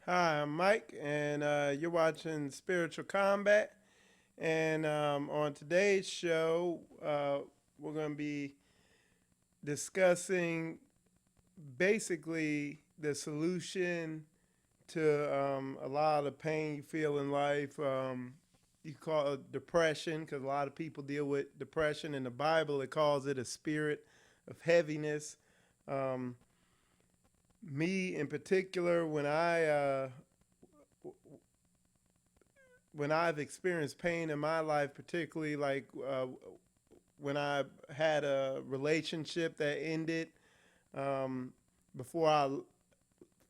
Hi, I'm Mike, and you're watching Spiritual Combat. And on today's show, we're going to be discussing basically the solution to a lot of the pain you feel in life. You call it depression because a lot of people deal with depression. In the Bible, it calls it a spirit of heaviness. Um, Me, in particular, when I've experienced pain in my life, particularly like when I had a relationship that ended, um, before I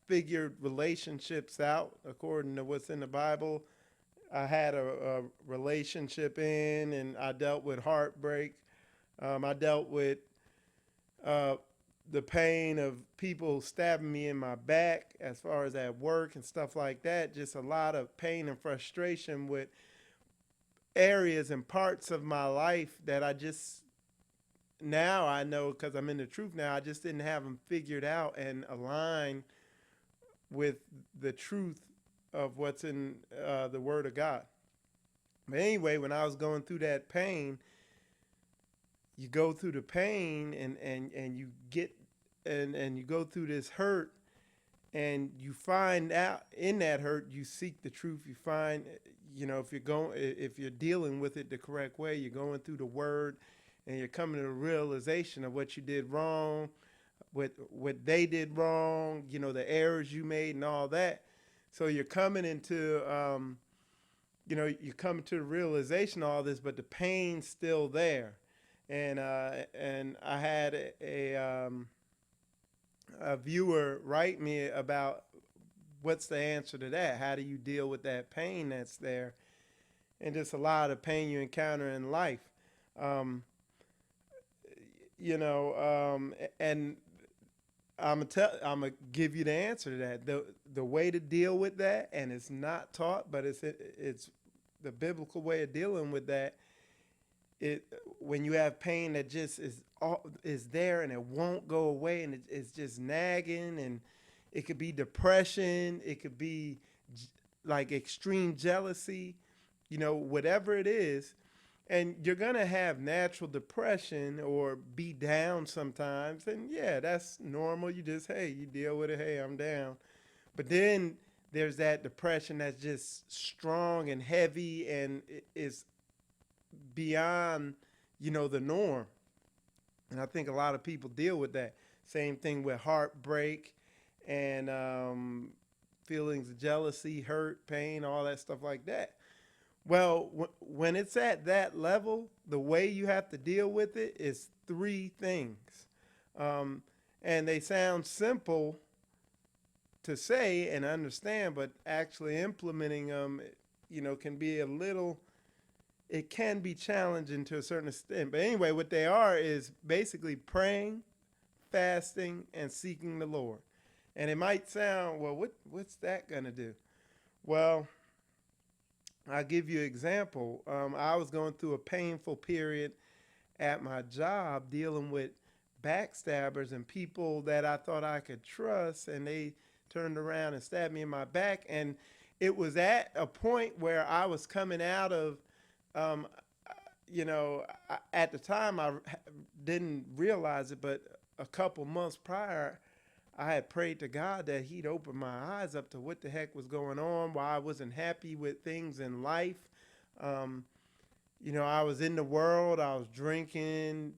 figured relationships out according to what's in the Bible, I had a relationship in, and I dealt with heartbreak. I dealt with uh, the pain of people stabbing me in my back, as far as at work and stuff like that. Just a lot of pain and frustration with areas and parts of my life that I just now I know because I'm in the truth now. I just didn't have them figured out and aligned with the truth of what's in the Word of God. But anyway, when I was going through that pain, you go through the pain and you get and you go through this hurt and you find out in that hurt you seek the truth. You find, if you're dealing with it the correct way, you're going through the Word and you're coming to the realization of what you did wrong, what they did wrong, the errors you made and all that. So you're coming into you come to the realization of all this, but the pain's still there. And I had a viewer write me about what's the answer to that. How do you deal with that pain that's there, and just a lot of pain you encounter in life? Um, and I'm gonna give you the answer to that. The way to deal with that, and it's not taught, but it's the biblical way of dealing with that. It When you have pain that just is there and it won't go away, and it's just nagging, and it could be depression, it could be like extreme jealousy, whatever it is. And you're gonna have natural depression or be down sometimes, and yeah, that's normal. You deal with it. Hey, I'm down. But then there's that depression that's just strong and heavy and is beyond, the norm. And I think a lot of people deal with that. Same thing with heartbreak and feelings of jealousy, hurt, pain, all that stuff like that. Well, when it's at that level, the way you have to deal with it is three things. Um, and they sound simple to say and understand, but actually implementing them, can be it can be challenging to a certain extent. But anyway, what they are is basically praying, fasting, and seeking the Lord. And it might sound, well, what's that going to do? Well, I'll give you an example. I was going through a painful period at my job dealing with backstabbers and people that I thought I could trust, and they turned around and stabbed me in my back. And it was at a point where I was coming out of, um, at the time I didn't realize it, but a couple months prior, I had prayed to God that He'd open my eyes up to what the heck was going on, why I wasn't happy with things in life. Um, I was in the world, I was drinking,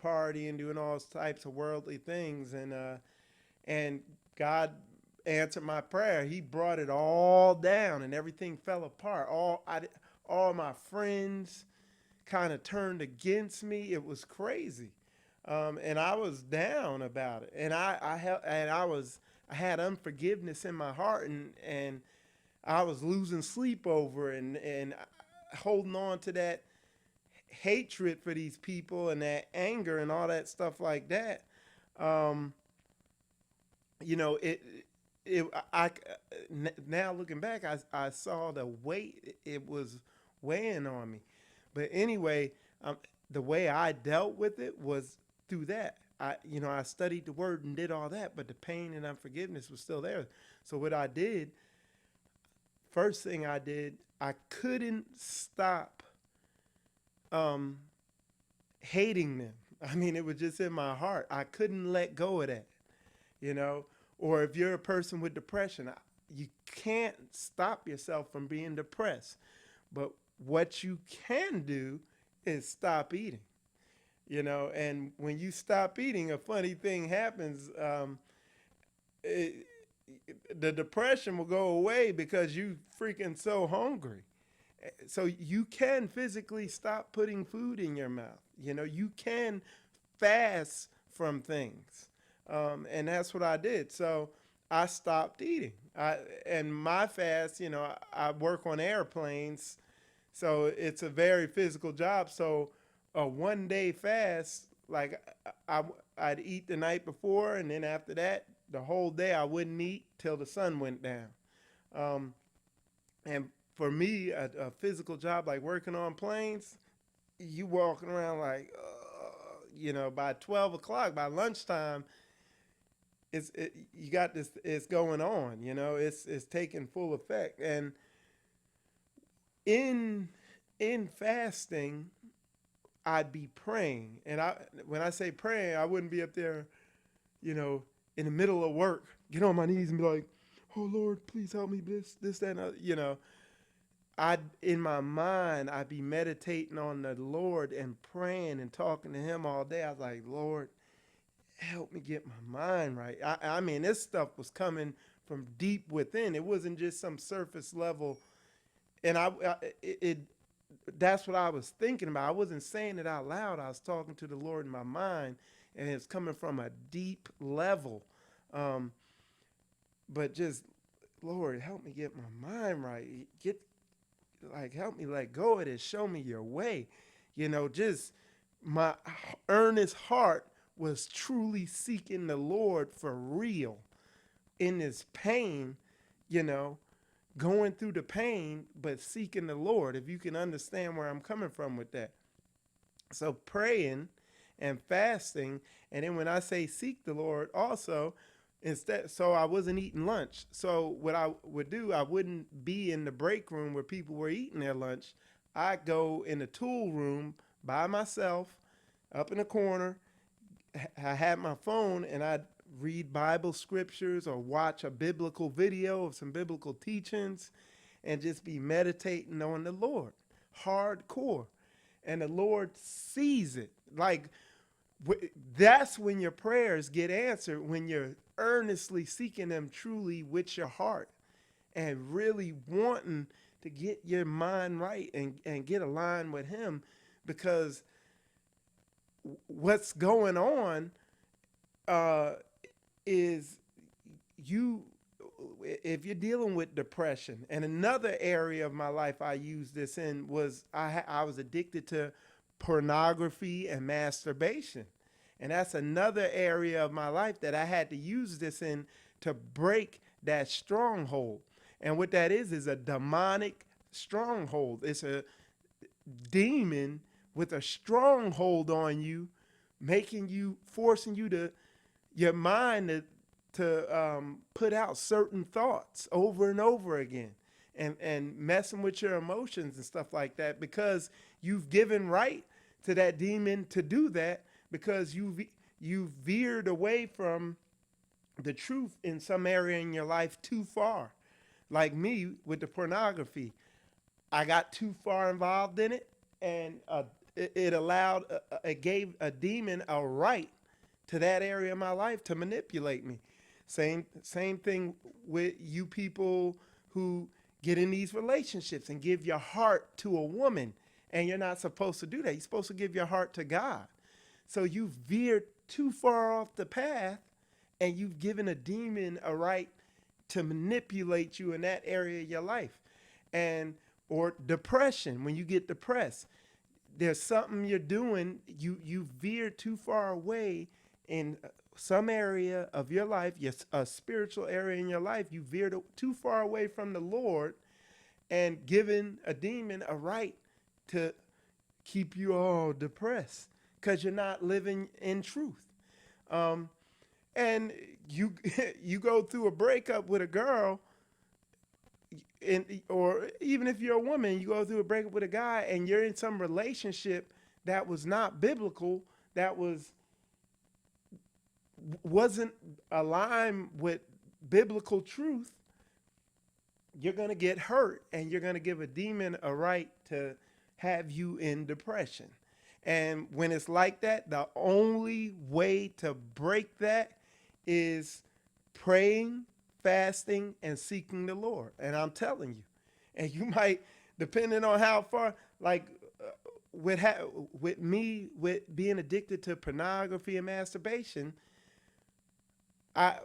partying, doing all types of worldly things, and God answered my prayer. He brought it all down, and everything fell apart. All my friends kind of turned against me. It was crazy. And I was down about it, and I had unforgiveness in my heart, and I was losing sleep over and holding on to that hatred for these people and that anger and all that stuff like that. Um, you know, it I Now looking back, I saw the weight it was weighing on me. But anyway, the way I dealt with it was through that. I studied the word and did all that, but the pain and unforgiveness was still there. So what I did, first thing I did, I couldn't stop um, hating them. I mean, it was just in my heart. I couldn't let go of that, you know. Or if you're a person with depression, you can't stop yourself from being depressed. But what you can do is stop eating, you know. And when you stop eating, a funny thing happens. It, the depression will go away because you freaking so hungry. So you can physically stop putting food in your mouth. You know, you can fast from things. And that's what I did. So I stopped eating. And my fast, you know, I work on airplanes. So it's a very physical job. So a 1 day fast, like I, I'd eat the night before, and then after that, the whole day I wouldn't eat till the sun went down. Um, and for me, a physical job like working on planes, you walking around like, you know, by 12 o'clock, by lunchtime, you got this, it's going on, you know, it's taking full effect. And in, in fasting, I'd be praying. And when I say praying, I wouldn't be up there, you know, in the middle of work, get on my knees and be like, oh Lord, please help me, this, that, and other. You know, in my mind, I'd be meditating on the Lord and praying and talking to him all day. I was like, Lord, help me get my mind right. I mean, this stuff was coming from deep within. It wasn't just some surface level. And that's what I was thinking about. I wasn't saying it out loud. I was talking to the Lord in my mind, and it's coming from a deep level. Um, but just, Lord, help me get my mind right. Help me let go of this. Show me your way. You know, just my earnest heart was truly seeking the Lord for real in this pain, you know, going through the pain, but seeking the Lord, if you can understand where I'm coming from with that. So praying and fasting. And then when I say seek the Lord also, so I wasn't eating lunch. So what I would do, I wouldn't be in the break room where people were eating their lunch. I'd go in the tool room by myself up in the corner. I had my phone and I'd read Bible scriptures or watch a biblical video of some biblical teachings and just be meditating on the Lord hardcore. And the Lord sees it. Like, that's when your prayers get answered, when you're earnestly seeking them truly with your heart and really wanting to get your mind right and get aligned with him. Because what's going on is if you're dealing with depression. And another area of my life I used this in was I was addicted to pornography and masturbation. And that's another area of my life that I had to use this in to break that stronghold. And what that is a demonic stronghold. It's a demon with a stronghold on you, forcing your mind to put out certain thoughts over and over again, and messing with your emotions and stuff like that, because you've given right to that demon to do that, because you veered away from the truth in some area in your life too far. Like me with the pornography, I got too far involved in it, and it gave a demon a right to that area of my life to manipulate me. Same thing with you people who get in these relationships and give your heart to a woman, and you're not supposed to do that. You're supposed to give your heart to God. So you veered too far off the path, and you've given a demon a right to manipulate you in that area of your life. Or depression, when you get depressed, there's something you're doing, you veered too far away in some area of your life, a spiritual area in your life. You veered too far away from the Lord and given a demon a right to keep you all depressed because you're not living in truth. And you you go through a breakup with a girl, or even if you're a woman, you go through a breakup with a guy and you're in some relationship that was not biblical, that wasn't aligned with biblical truth, you're going to get hurt and you're going to give a demon a right to have you in depression. And when it's like that, the only way to break that is praying, fasting, and seeking the Lord. And I'm telling you, and you might, depending on how far, like with me, with being addicted to pornography and masturbation, I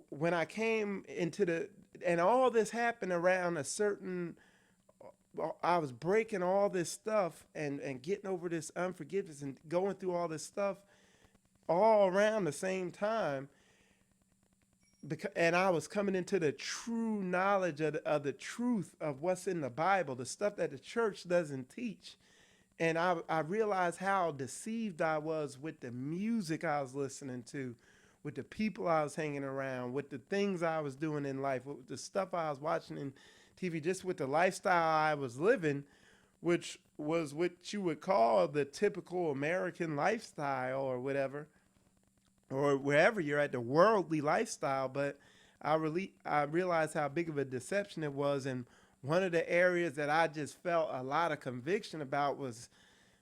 when I came into and all this happened around a certain, I was breaking all this stuff and getting over this unforgiveness and going through all this stuff all around the same time. And I was coming into the true knowledge of the truth of what's in the Bible, the stuff that the church doesn't teach. And I realized how deceived I was with the music I was listening to, with the people I was hanging around, with the things I was doing in life, with the stuff I was watching in TV, just with the lifestyle I was living, which was what you would call the typical American lifestyle or whatever, or wherever you're at, the worldly lifestyle. But I realized how big of a deception it was. And one of the areas that I just felt a lot of conviction about was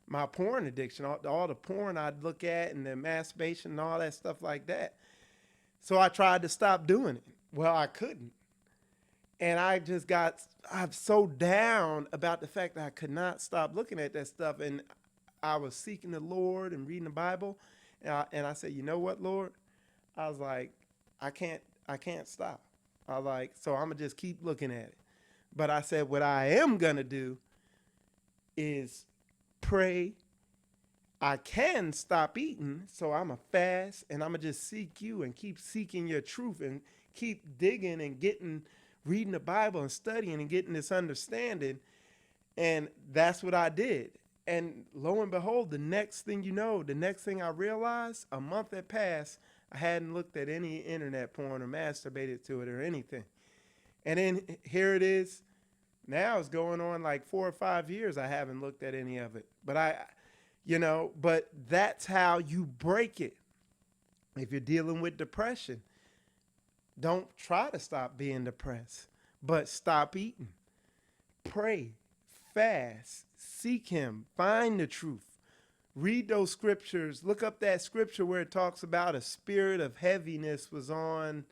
my porn addiction, all the porn I'd look at and the masturbation and all that stuff like that. So I tried to stop doing it. Well, I couldn't. And I'm so down about the fact that I could not stop looking at that stuff. And I was seeking the Lord and reading the Bible. And I said, you know what, Lord? I was like, I can't stop. I was like, so I'm going to just keep looking at it. But I said, what I am going to do is pray. I can stop eating, so I'm a fast, and I'm going to just seek you and keep seeking your truth and keep digging and reading the Bible and studying and getting this understanding. And that's what I did. And lo and behold, the next thing I realized, a month had passed, I hadn't looked at any internet porn or masturbated to it or anything. And then here it is. Now it's going on like 4 or 5 years. I haven't looked at any of it. But but that's how you break it. If you're dealing with depression, don't try to stop being depressed, but stop eating. Pray, fast, seek him, find the truth. Read those scriptures. Look up that scripture where it talks about a spirit of heaviness was on,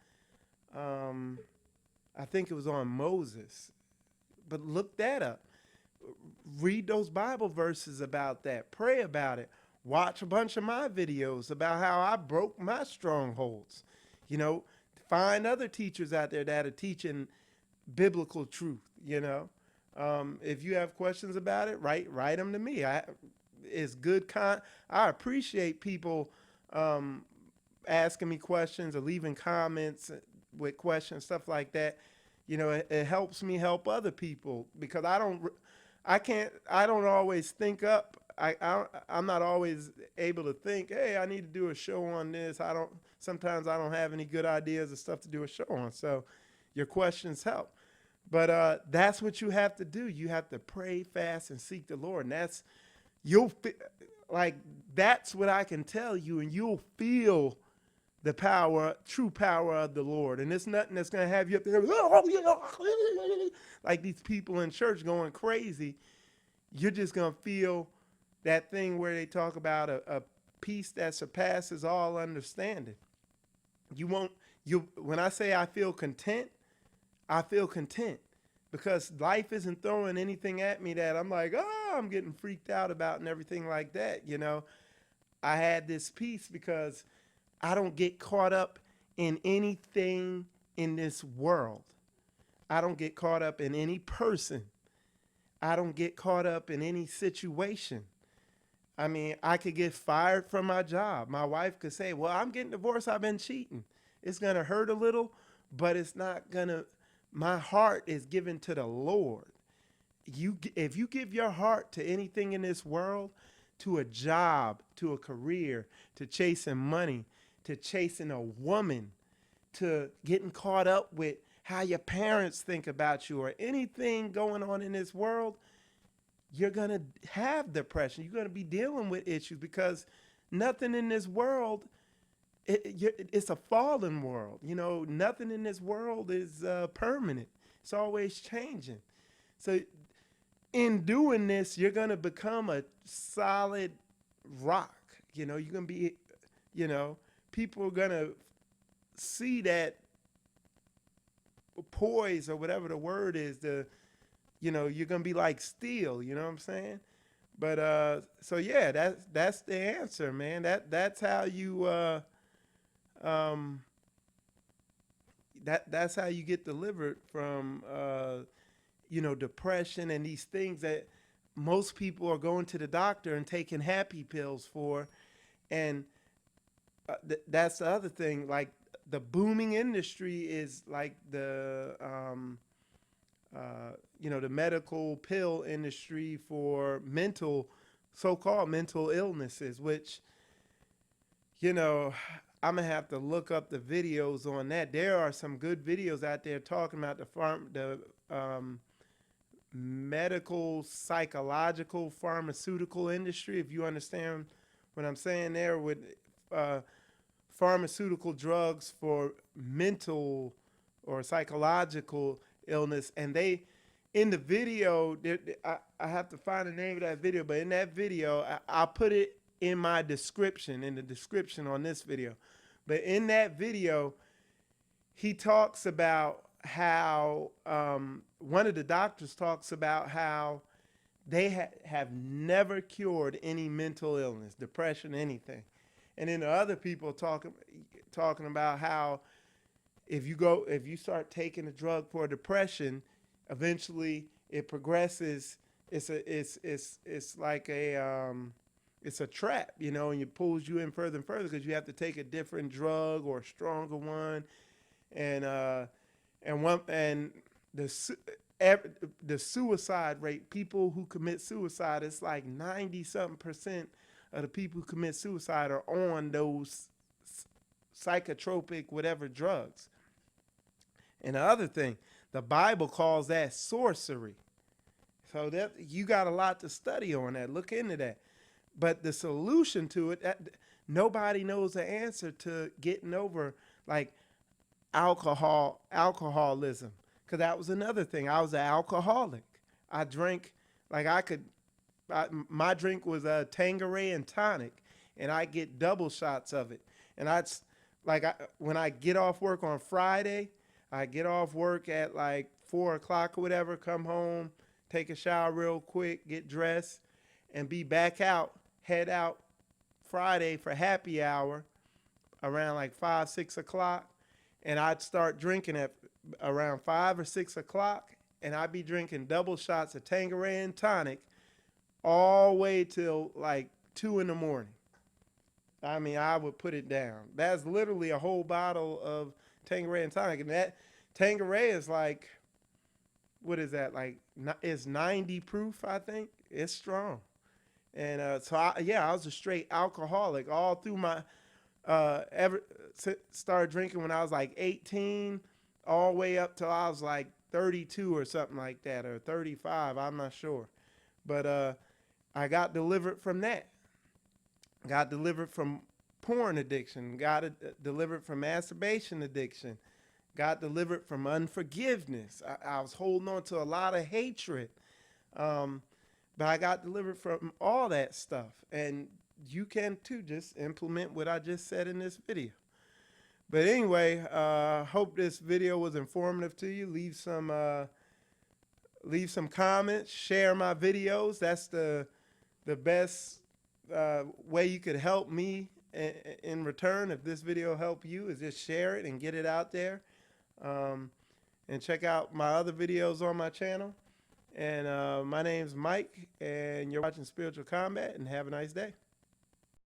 I think it was on Moses. But look that up. Read those Bible verses about that. Pray about it. Watch a bunch of my videos about how I broke my strongholds. Find other teachers out there that are teaching biblical truth. If you have questions about it, write them to me. It's good. I appreciate people asking me questions or leaving comments with questions, stuff like that. It helps me help other people because I don't always think up. I'm not always able to think, hey, I need to do a show on this. Sometimes I don't have any good ideas or stuff to do a show on. So your questions help. But that's what you have to do. You have to pray, fast, and seek the Lord. And that's what I can tell you. And you'll feel the true power of the Lord. And it's nothing that's going to have you up there like these people in church going crazy. You're just going to feel that thing where they talk about a peace that surpasses all understanding. When I say I feel content because life isn't throwing anything at me that I'm like, I'm getting freaked out about and everything like that. I had this peace because I don't get caught up in anything in this world. I don't get caught up in any person. I don't get caught up in any situation. I mean, I could get fired from my job. My wife could say, well, I'm getting divorced. I've been cheating. It's going to hurt a little, but it's not going to. My heart is given to the Lord. If you give your heart to anything in this world, to a job, to a career, to chasing money, to chasing a woman, to getting caught up with how your parents think about you, or anything going on in this world, you're going to have depression. You're going to be dealing with issues because nothing in this world, it's a fallen world. You know, nothing in this world is permanent. It's always changing. So in doing this, you're going to become a solid rock. You know, you're going to be, you know, people are going to see that poise, or whatever the word is, you know, you're going to be like steel, you know what I'm saying? But so yeah, that's the answer, man. That's how you um that's how you get delivered from you know, depression and these things that most people are going to the doctor and taking happy pills for. And that's the other thing. Like, the booming industry is like the you know, the medical pill industry for mental, so-called mental illnesses, which, you know, I'm gonna have to look up the videos on that. There are some good videos out there talking about the medical, psychological, pharmaceutical industry. If you understand what I'm saying there, with uh, pharmaceutical drugs for mental or psychological illness. And they, in the video, I have to find the name of that video, but in that video, I'll put it in my description, in the description on this video. But in that video, he talks about how one of the doctors talks about how they have never cured any mental illness, depression, anything. And then the other people talking about how if you start taking a drug for depression, eventually it progresses. It's like it's a trap, you know, and it pulls you in further and further because you have to take a different drug or a stronger one, and the suicide rate, people who commit suicide, it's like 90-something% of the people who commit suicide are on those psychotropic whatever drugs. And the other thing, the Bible calls that sorcery. So that you got a lot to study on that. Look into that. But the solution to it, nobody knows the answer to getting over, like, alcoholism. Because that was another thing. I was an alcoholic. I drank, like, my drink was a Tanqueray and tonic, and I get double shots of it. And when I get off work on Friday, I get off work at like 4 o'clock or whatever, come home, take a shower real quick, get dressed, and be back out, head out Friday for happy hour around like 5, 6 o'clock. And I'd start drinking at around 5 or 6 o'clock, and I'd be drinking double shots of Tanqueray and tonic all the way till like 2 in the morning. I mean, I would put it down. That's literally a whole bottle of Tanqueray and tonic. And that Tanqueray is like, what is that? Like, it's 90 proof, I think. It's strong. And so, I was a straight alcoholic all through my, started drinking when I was like 18, all the way up till I was like 32 or something like that, or 35, I'm not sure. But I got delivered from that. Got delivered from porn addiction. Got delivered from masturbation addiction. Got delivered from unforgiveness. I was holding on to a lot of hatred. But I got delivered from all that stuff. And you can too, just implement what I just said in this video. But anyway, hope this video was informative to you. Leave some comments, share my videos. That's the best way you could help me in return. If this video helped you, is just share it and get it out there. And check out my other videos on my channel. And my name's Mike, and you're watching Spiritual Combat, and have a nice day.